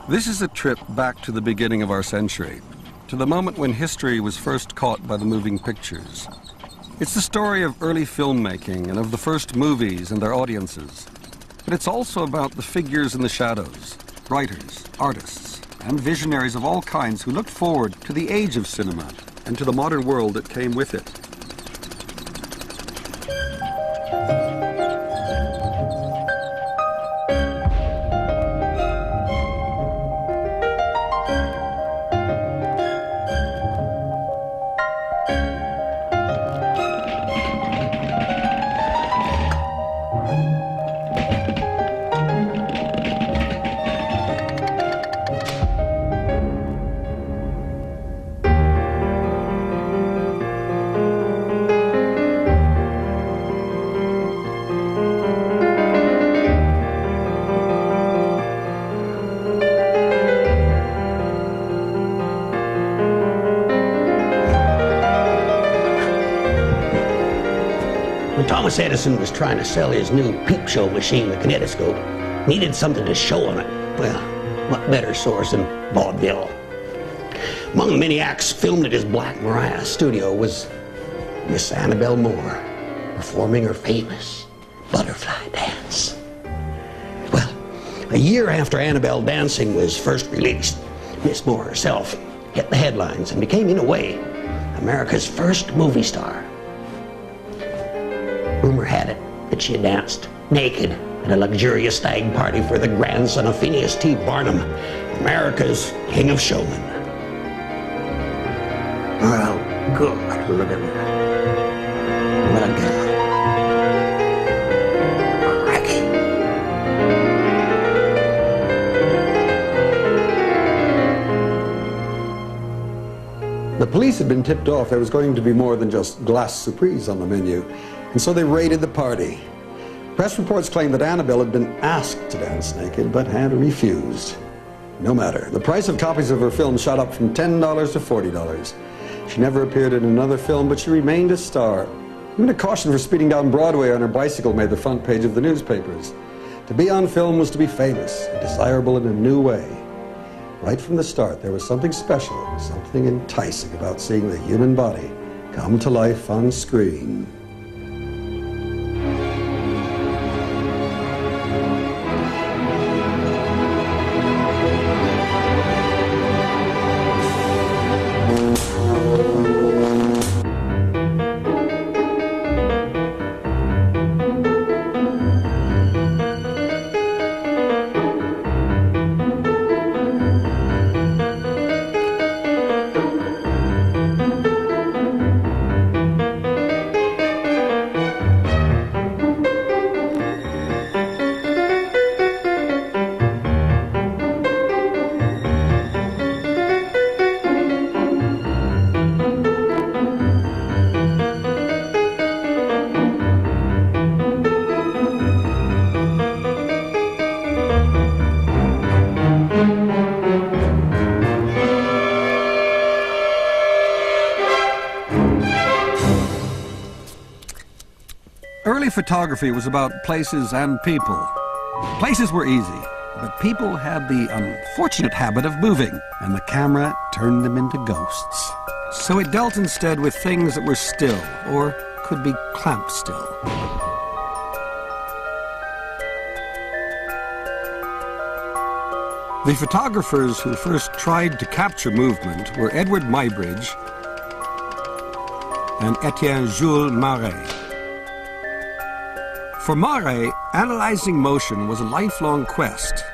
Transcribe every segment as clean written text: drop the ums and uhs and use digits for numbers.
This is a trip back to the beginning of our century, to the moment when history was first caught by the moving pictures. It's the story of early filmmaking and of the first movies and their audiences. But it's also about the figures in the shadows, writers, artists, and visionaries of all kinds who looked forward to the age of cinema and to the modern world that came with it. Thomas Edison was trying to sell his new peep show machine, the kinetoscope. Needed something to show on it. Well, what better source than vaudeville? Among the many acts filmed at his Black Maria studio was Miss Annabelle Moore performing her famous butterfly dance. Well, a year after Annabelle Dancing was first released, Miss Moore herself hit the headlines and became, in a way, America's first movie star. Rumor had it that she had danced naked at a luxurious stag party for the grandson of Phineas T. Barnum, America's king of showmen. Well, good, look at that. What a girl. Cracky. The police had been tipped off there was going to be more than just glace surprise on the menu. And so they raided the party. Press reports claimed that Annabelle had been asked to dance naked, but had refused. No matter. The price of copies of her film shot up from $10 to $40. She never appeared in another film, but she remained a star. Even a caution for speeding down Broadway on her bicycle made the front page of the newspapers. To be on film was to be famous, and desirable in a new way. Right from the start, there was something special, something enticing about seeing the human body come to life on screen. Early photography was about places and people. Places were easy, but people had the unfortunate habit of moving, and the camera turned them into ghosts. So it dealt instead with things that were still, or could be clamped still. The photographers who first tried to capture movement were Edward Muybridge and Etienne Jules Marey. For Marey, analyzing motion was a lifelong quest.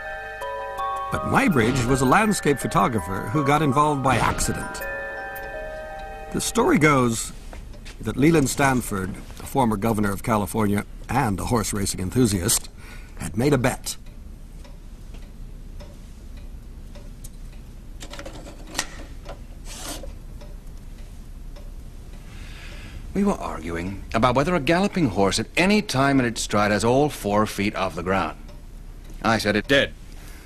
But Muybridge was a landscape photographer who got involved by accident. The story goes that Leland Stanford, a former governor of California and a horse racing enthusiast, had made a bet. We were arguing about whether a galloping horse at any time in its stride has all 4 feet off the ground. I said it did,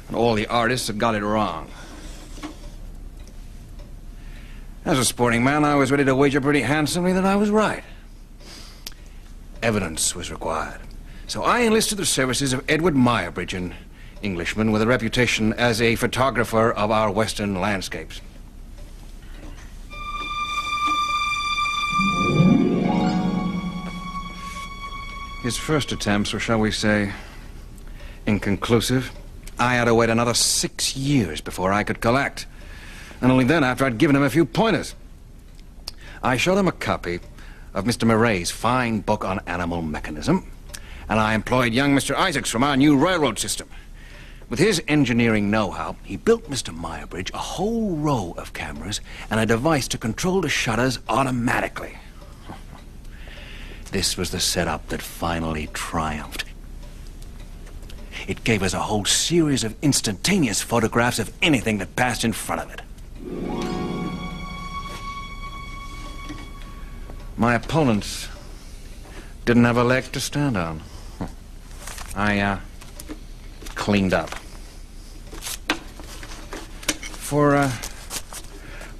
and all the artists had got it wrong. As a sporting man, I was ready to wager pretty handsomely that I was right. Evidence was required, so I enlisted the services of Edward Muybridge and Englishman with a reputation as a photographer of our western landscapes. His first attempts were, shall we say, inconclusive. I had to wait another 6 years before I could collect. And only then after I'd given him a few pointers. I showed him a copy of Mr. Murray's fine book on animal mechanism, and I employed young Mr. Isaacs from our new railroad system. With his engineering know-how, he built Mr. Muybridge a whole row of cameras and a device to control the shutters automatically. This was the setup that finally triumphed. It gave us a whole series of instantaneous photographs of anything that passed in front of it. My opponents didn't have a leg to stand on. I cleaned up. For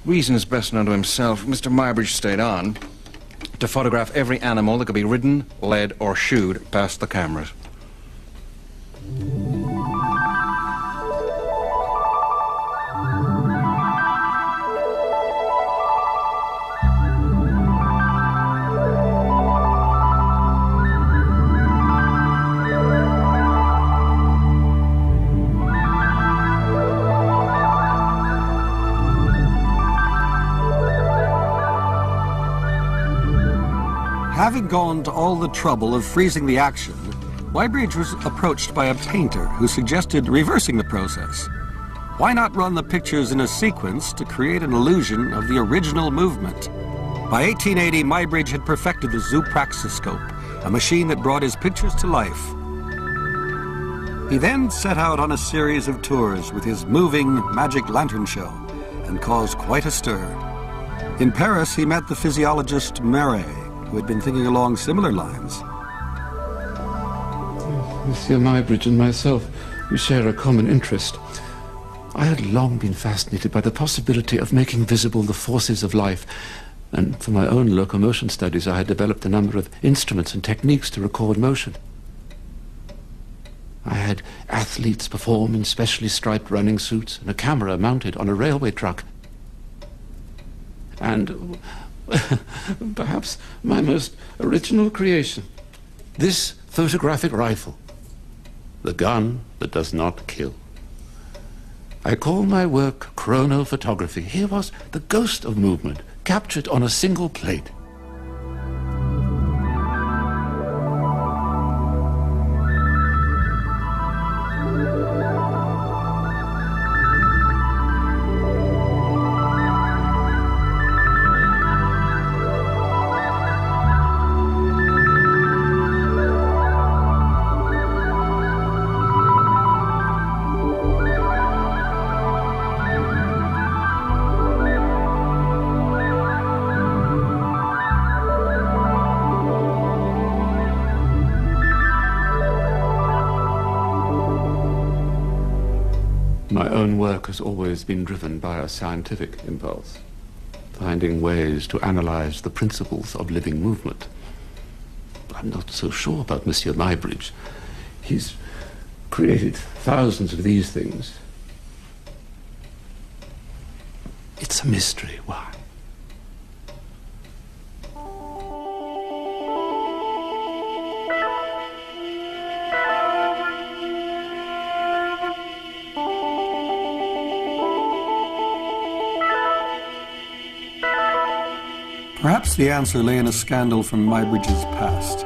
reasons best known to himself, Mr. Muybridge stayed on to photograph every animal that could be ridden, led, or shooed past the cameras. Having gone to all the trouble of freezing the action, Muybridge was approached by a painter who suggested reversing the process. Why not run the pictures in a sequence to create an illusion of the original movement? By 1880, Muybridge had perfected the zoopraxiscope, a machine that brought his pictures to life. He then set out on a series of tours with his moving magic lantern show and caused quite a stir. In Paris, he met the physiologist Melies, who had been thinking along similar lines. Monsieur Muybridge and myself, we share a common interest. I had long been fascinated by the possibility of making visible the forces of life, and for my own locomotion studies, I had developed a number of instruments and techniques to record motion. I had athletes perform in specially striped running suits and a camera mounted on a railway truck. And perhaps my most original creation, this photographic rifle, the gun that does not kill. I call my work chronophotography. Here was the ghost of movement captured on a single plate. My own work has always been driven by a scientific impulse, finding ways to analyze the principles of living movement. I'm not so sure about Monsieur Muybridge. He's created thousands of these things. It's a mystery. Why? Perhaps the answer lay in a scandal from Muybridge's past.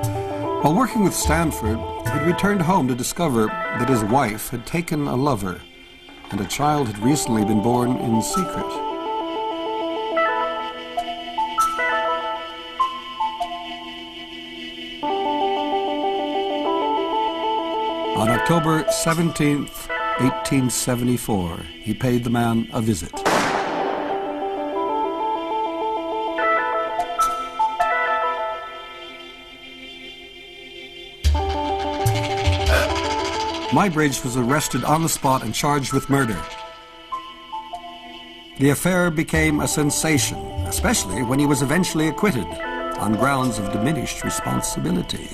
While working with Stanford, he'd returned home to discover that his wife had taken a lover, and a child had recently been born in secret. On October 17th, 1874, he paid the man a visit. Muybridge was arrested on the spot and charged with murder. The affair became a sensation, especially when he was eventually acquitted on grounds of diminished responsibility.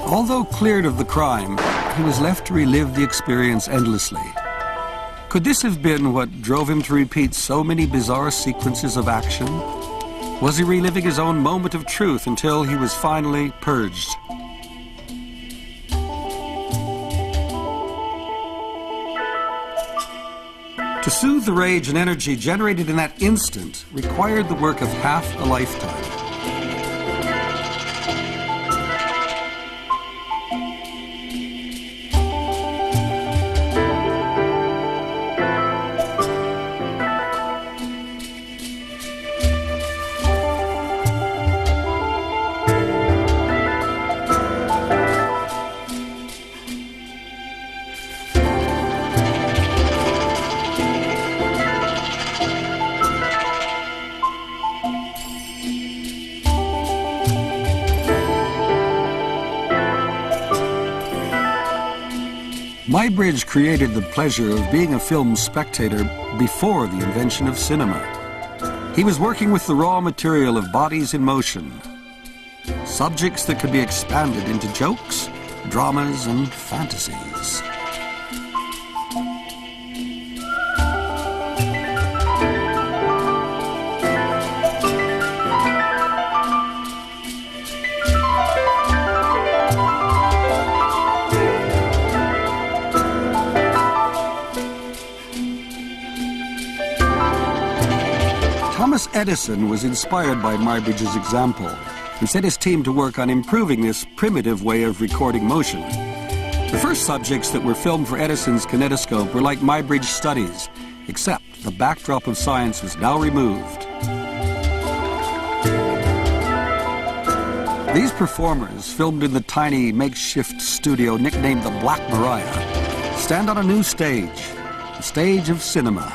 Although cleared of the crime, he was left to relive the experience endlessly. Could this have been what drove him to repeat so many bizarre sequences of action? Was he reliving his own moment of truth until he was finally purged? To soothe the rage and energy generated in that instant required the work of half a lifetime. Muybridge created the pleasure of being a film spectator before the invention of cinema. He was working with the raw material of bodies in motion, subjects that could be expanded into jokes, dramas, and fantasies. Thomas Edison was inspired by Muybridge's example and set his team to work on improving this primitive way of recording motion. The first subjects that were filmed for Edison's kinetoscope were like Muybridge's studies, except the backdrop of science was now removed. These performers, filmed in the tiny makeshift studio nicknamed the Black Maria, stand on a new stage, the stage of cinema.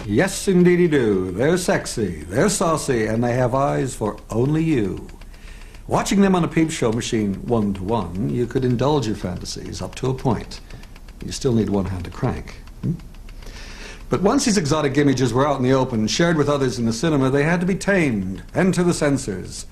Yes, indeedy do. They're sexy, they're saucy, and they have eyes for only you. Watching them on a peep show machine one-to-one, you could indulge your fantasies up to a point. You still need one hand to crank. But once these exotic images were out in the open, shared with others in the cinema, they had to be tamed. Enter the censors.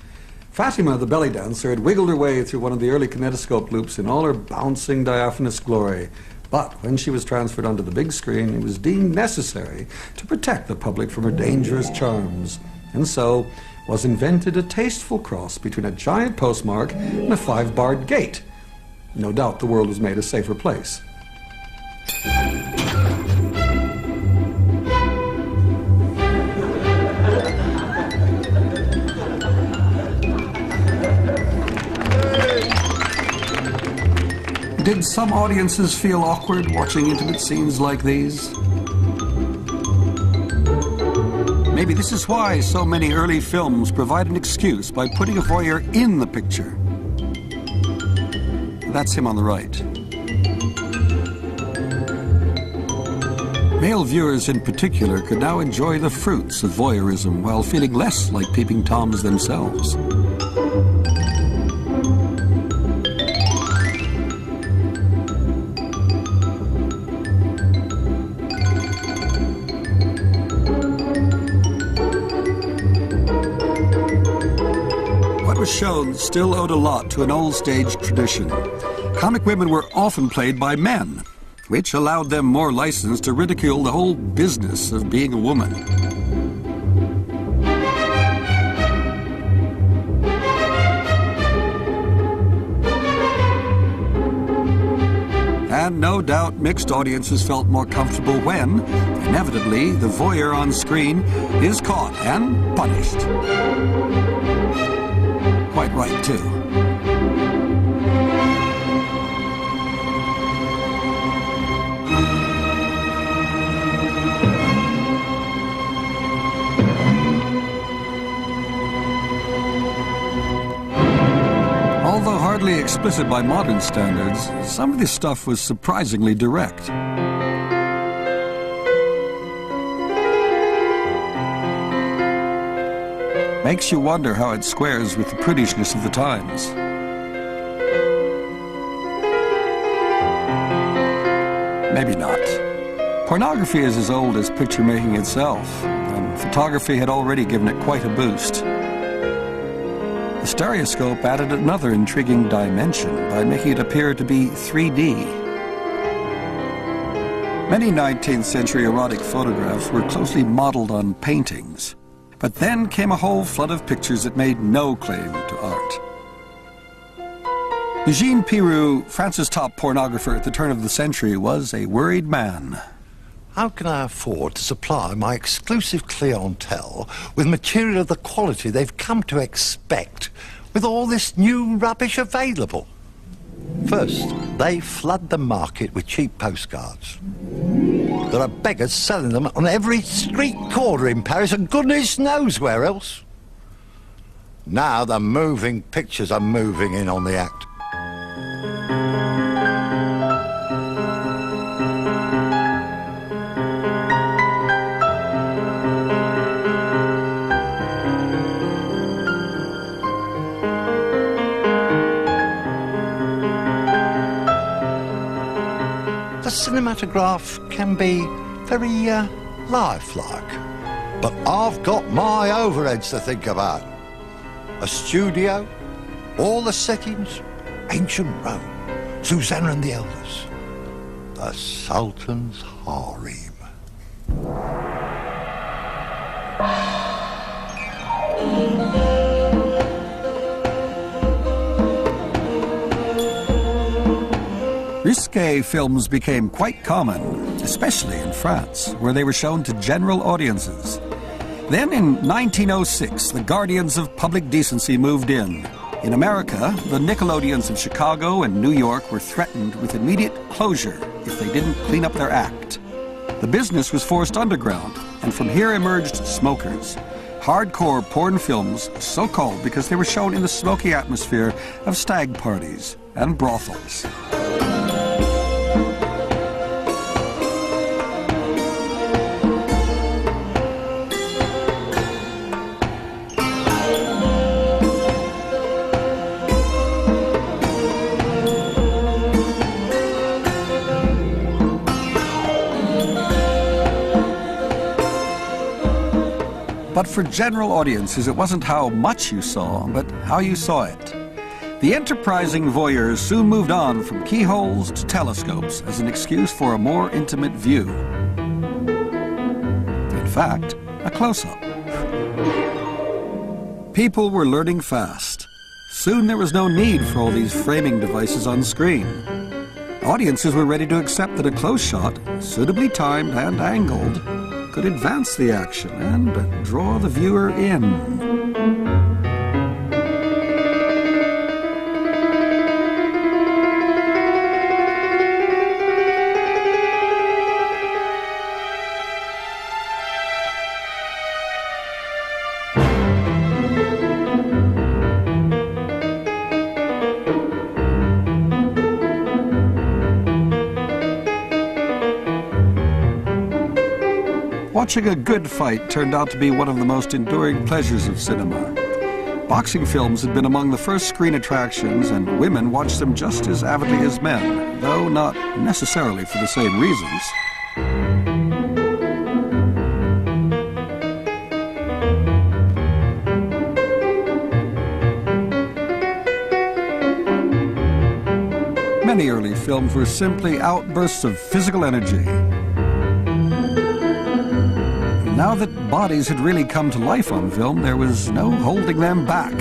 Fatima, the belly dancer, had wiggled her way through one of the early kinetoscope loops in all her bouncing diaphanous glory. But when she was transferred onto the big screen, it was deemed necessary to protect the public from her dangerous charms. And so was invented a tasteful cross between a giant postmark and a 5-barred gate. No doubt the world was made a safer place. Did some audiences feel awkward watching intimate scenes like these? Maybe this is why so many early films provide an excuse by putting a voyeur in the picture. That's him on the right. Male viewers in particular could now enjoy the fruits of voyeurism while feeling less like peeping toms themselves. Shown still owed a lot to an old stage tradition. Comic women were often played by men, which allowed them more license to ridicule the whole business of being a woman. And no doubt mixed audiences felt more comfortable when, inevitably, the voyeur on screen is caught and punished. Quite right, too. Although hardly explicit by modern standards, some of this stuff was surprisingly direct. Makes you wonder how it squares with the prudishness of the times. Maybe not. Pornography is as old as picture-making itself, and photography had already given it quite a boost. The stereoscope added another intriguing dimension by making it appear to be 3D. Many 19th century erotic photographs were closely modeled on paintings, but then came a whole flood of pictures that made no claim to art. Eugene Pirou, France's top pornographer at the turn of the century, was a worried man. How can I afford to supply my exclusive clientele with material of the quality they've come to expect with all this new rubbish available? First, they flood the market with cheap postcards. There are beggars selling them on every street corner in Paris and goodness knows where else. Now the moving pictures are moving in on the act. The cinematograph can be very lifelike, but I've got my overheads to think about. A studio, all the settings, ancient Rome, Susanna and the Elders, the Sultan's harem. Risque films became quite common, especially in France, where they were shown to general audiences. Then in 1906, the guardians of public decency moved in. In America, the Nickelodeons of Chicago and New York were threatened with immediate closure if they didn't clean up their act. The business was forced underground, and from here emerged smokers. Hardcore porn films, so called because they were shown in the smoky atmosphere of stag parties and brothels. But for general audiences, it wasn't how much you saw, but how you saw it. The enterprising voyeurs soon moved on from keyholes to telescopes as an excuse for a more intimate view. In fact, a close-up. People were learning fast. Soon there was no need for all these framing devices on screen. Audiences were ready to accept that a close shot, suitably timed and angled, could advance the action and draw the viewer in. Watching a good fight turned out to be one of the most enduring pleasures of cinema. Boxing films had been among the first screen attractions, and women watched them just as avidly as men, though not necessarily for the same reasons. Many early films were simply outbursts of physical energy. Now that bodies had really come to life on film, there was no holding them back.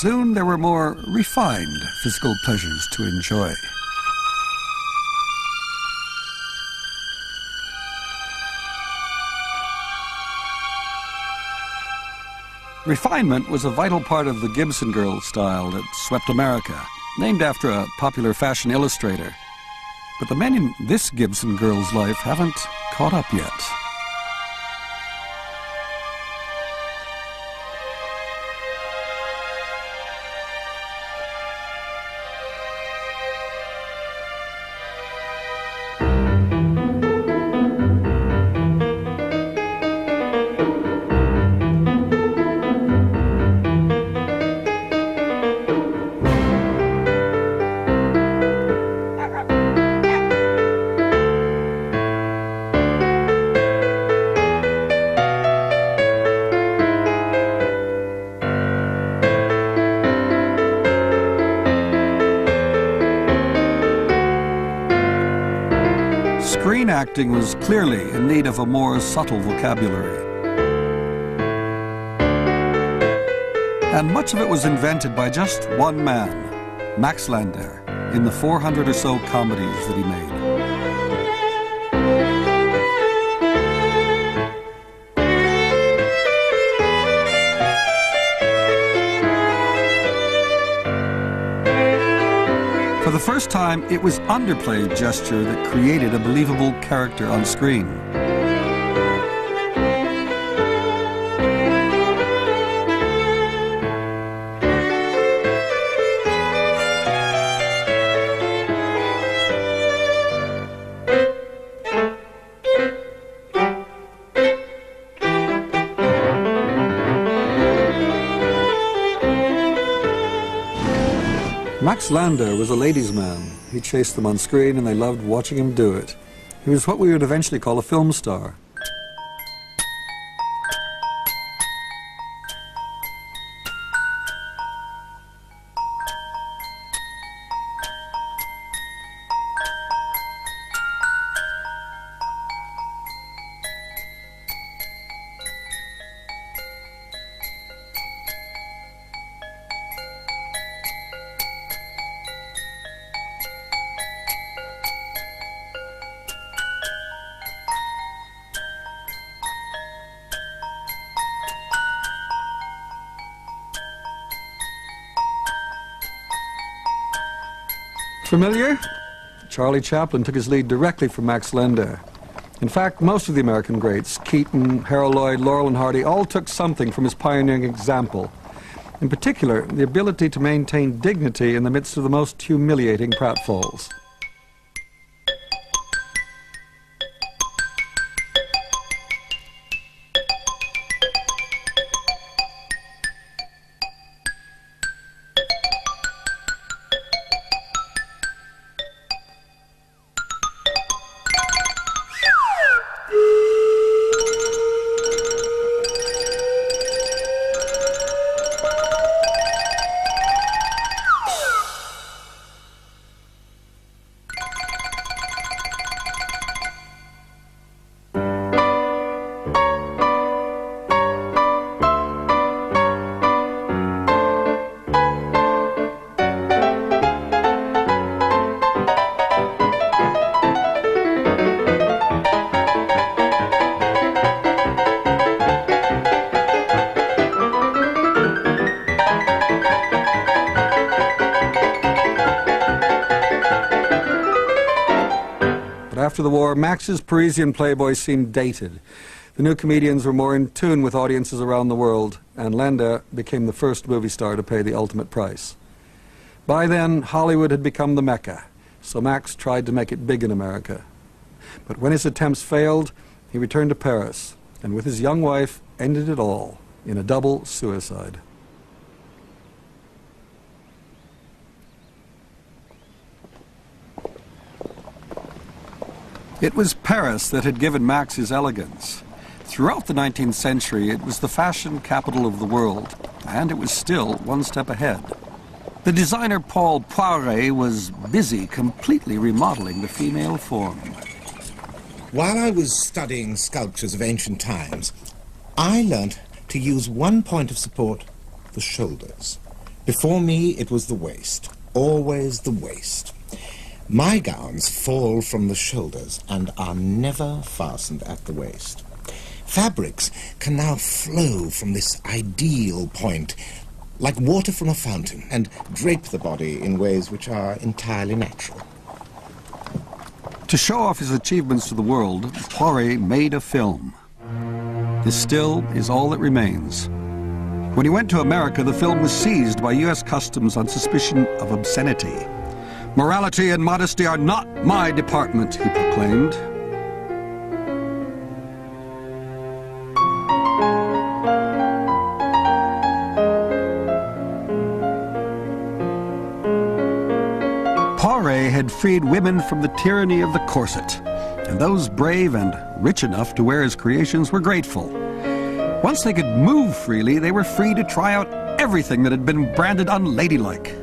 Soon there were more refined physical pleasures to enjoy. Refinement was a vital part of the Gibson Girl style that swept America, named after a popular fashion illustrator. But the men in this Gibson Girl's life haven't caught up yet. Screen acting was clearly in need of a more subtle vocabulary. And much of it was invented by just one man, Max Landauer, in the 400 or so comedies that he made. For the first time, it was underplayed gesture that created a believable character on screen. Max Landauer was a ladies' man. He chased them on screen and they loved watching him do it. He was what we would eventually call a film star. Familiar? Charlie Chaplin took his lead directly from Max Landauer. In fact, most of the American greats, Keaton, Harold Lloyd, Laurel and Hardy, all took something from his pioneering example. In particular, the ability to maintain dignity in the midst of the most humiliating pratfalls. After the war, Max's Parisian Playboy seemed dated. The new comedians were more in tune with audiences around the world, and Landauer became the first movie star to pay the ultimate price. By then, Hollywood had become the Mecca, so Max tried to make it big in America. But when his attempts failed, he returned to Paris, and with his young wife, ended it all in a double suicide. It was Paris that had given Max his elegance. Throughout the 19th century, it was the fashion capital of the world, and it was still one step ahead. The designer Paul Poiret was busy completely remodeling the female form. While I was studying sculptures of ancient times, I learnt to use one point of support, the shoulders. Before me, it was the waist. Always the waist. My gowns fall from the shoulders and are never fastened at the waist. Fabrics can now flow from this ideal point, like water from a fountain, and drape the body in ways which are entirely natural. To show off his achievements to the world, Poiré made a film. This still is all that remains. When he went to America, the film was seized by U.S. Customs on suspicion of obscenity. "Morality and modesty are not my department," he proclaimed. Poiré had freed women from the tyranny of the corset, and those brave and rich enough to wear his creations were grateful. Once they could move freely, they were free to try out everything that had been branded unladylike.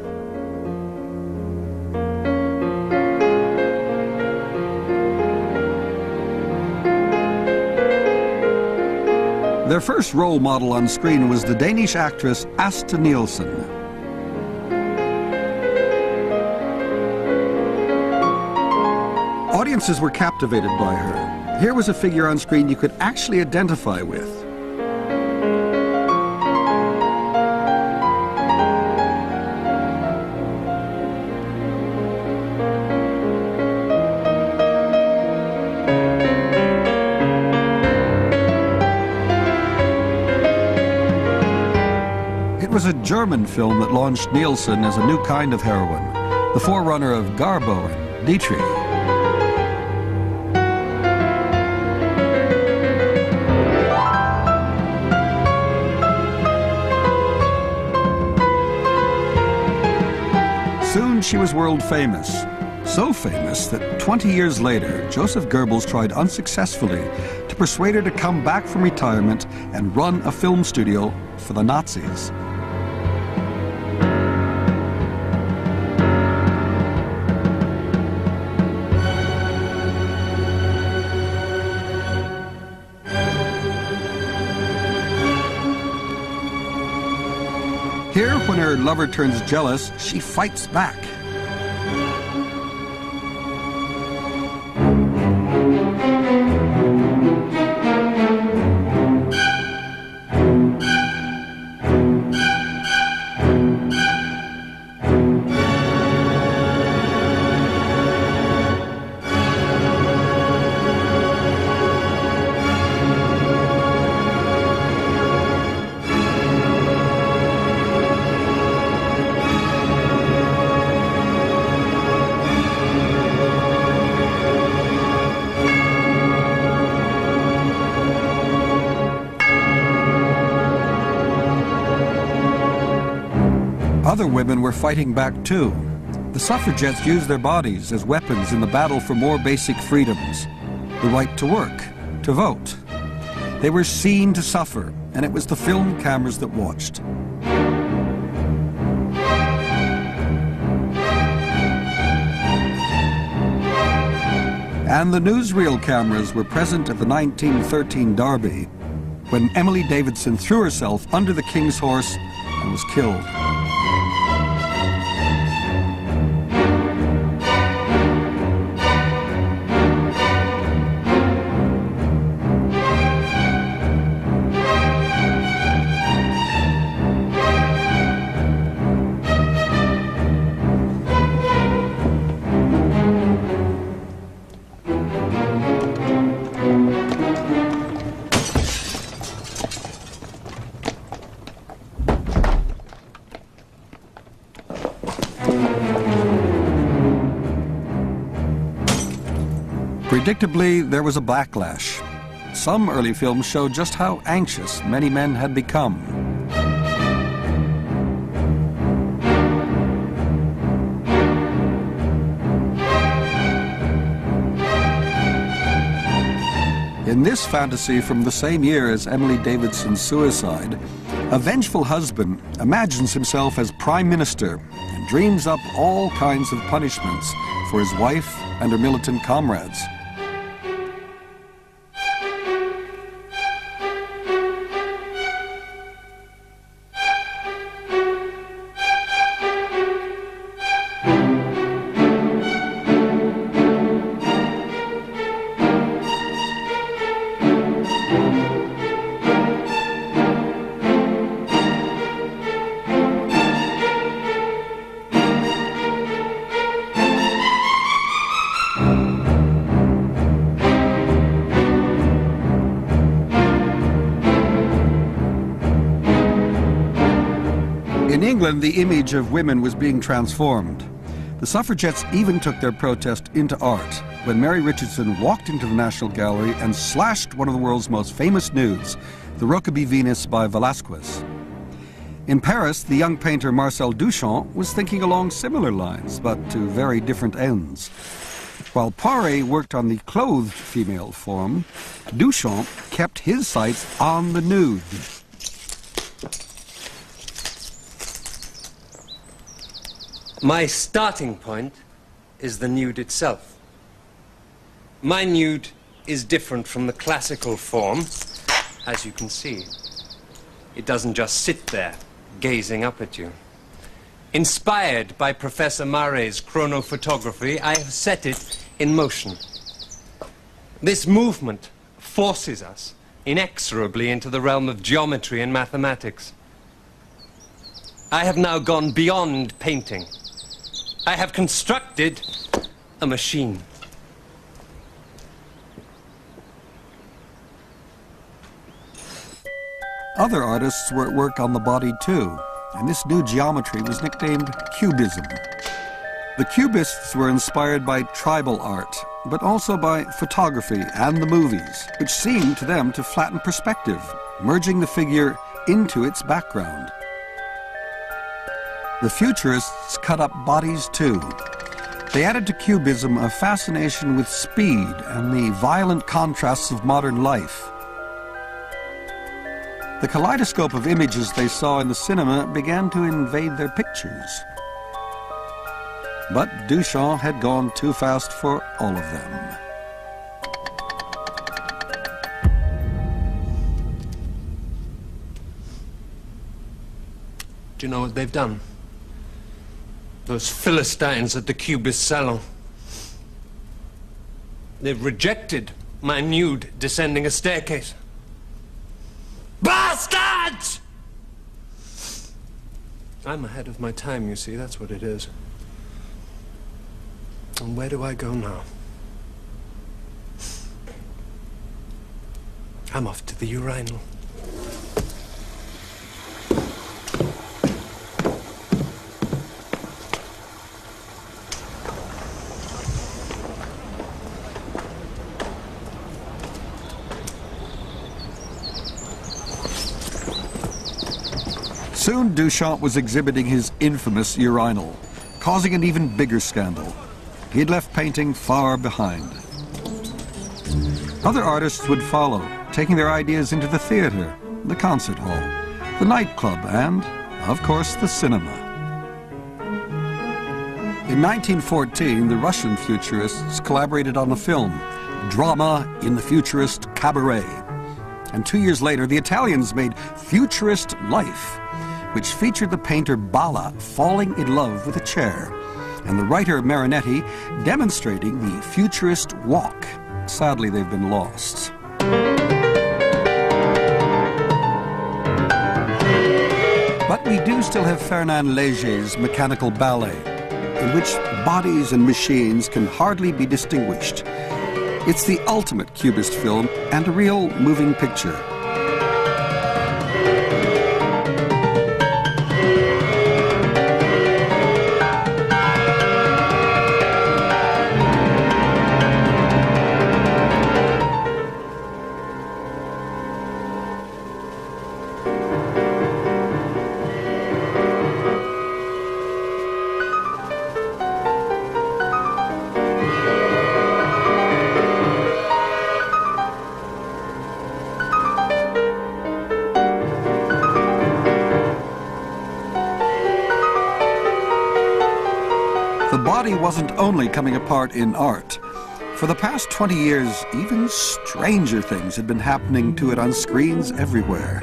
Their first role model on screen was the Danish actress Asta Nielsen. Audiences were captivated by her. Here was a figure on screen you could actually identify with. It was a German film that launched Nielsen as a new kind of heroine, the forerunner of Garbo and Dietrich. Soon she was world famous. So famous that 20 years later, Joseph Goebbels tried unsuccessfully to persuade her to come back from retirement and run a film studio for the Nazis. Here, when her lover turns jealous, she fights back. Other women were fighting back too. The suffragettes used their bodies as weapons in the battle for more basic freedoms. The right to work, to vote. They were seen to suffer, and it was the film cameras that watched. And the newsreel cameras were present at the 1913 Derby, when Emily Davidson threw herself under the king's horse and was killed. Predictably, there was a backlash. Some early films showed just how anxious many men had become. In this fantasy from the same year as Emily Davidson's suicide, a vengeful husband imagines himself as prime minister and dreams up all kinds of punishments for his wife and her militant comrades. England, the image of women was being transformed. The suffragettes even took their protest into art when Mary Richardson walked into the National Gallery and slashed one of the world's most famous nudes, the Rokeby Venus by Velázquez. In Paris, the young painter Marcel Duchamp was thinking along similar lines, but to very different ends. While Pathe worked on the clothed female form, Duchamp kept his sights on the nude. My starting point is the nude itself. My nude is different from the classical form, as you can see. It doesn't just sit there, gazing up at you. Inspired by Professor Maré's chronophotography, I have set it in motion. This movement forces us inexorably into the realm of geometry and mathematics. I have now gone beyond painting. I have constructed a machine. Other artists were at work on the body too, and this new geometry was nicknamed Cubism. The Cubists were inspired by tribal art, but also by photography and the movies, which seemed to them to flatten perspective, merging the figure into its background. The Futurists cut up bodies too. They added to Cubism a fascination with speed and the violent contrasts of modern life. The kaleidoscope of images they saw in the cinema began to invade their pictures. But Duchamp had gone too fast for all of them. Do you know what they've done? Those Philistines at the Cubist Salon. They've rejected my nude descending a staircase. Bastards! I'm ahead of my time, you see, that's what it is. And where do I go now? I'm off to the urinal. Soon Duchamp was exhibiting his infamous urinal, causing an even bigger scandal. He had left painting far behind. Other artists would follow, taking their ideas into the theater, the concert hall, the nightclub, and, of course, the cinema. In 1914, the Russian Futurists collaborated on a film, Drama in the Futurist Cabaret. And 2 years later, the Italians made Futurist Life, which featured the painter Balla falling in love with a chair, and the writer Marinetti demonstrating the futurist walk. Sadly, they've been lost. But we do still have Fernand Léger's Mechanical Ballet, in which bodies and machines can hardly be distinguished. It's the ultimate Cubist film and a real moving picture. The body wasn't only coming apart in art. For the past 20 years, even stranger things had been happening to it on screens everywhere.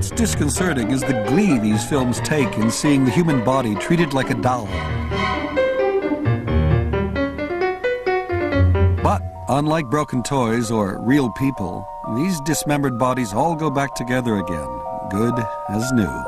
What's disconcerting is the glee these films take in seeing the human body treated like a doll. But unlike broken toys or real people, these dismembered bodies all go back together again, good as new.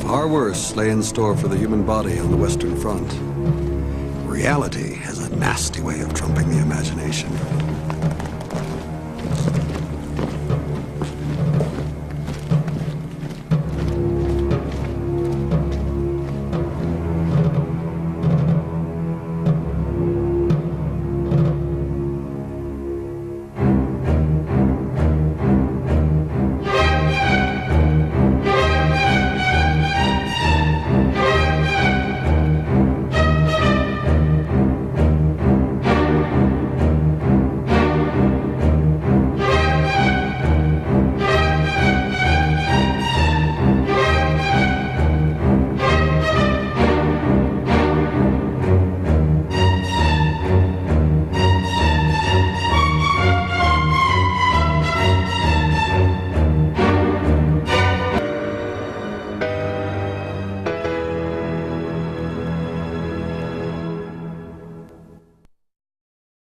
Far worse lay in store for the human body on the Western Front. Reality has a nasty way of trumping the imagination.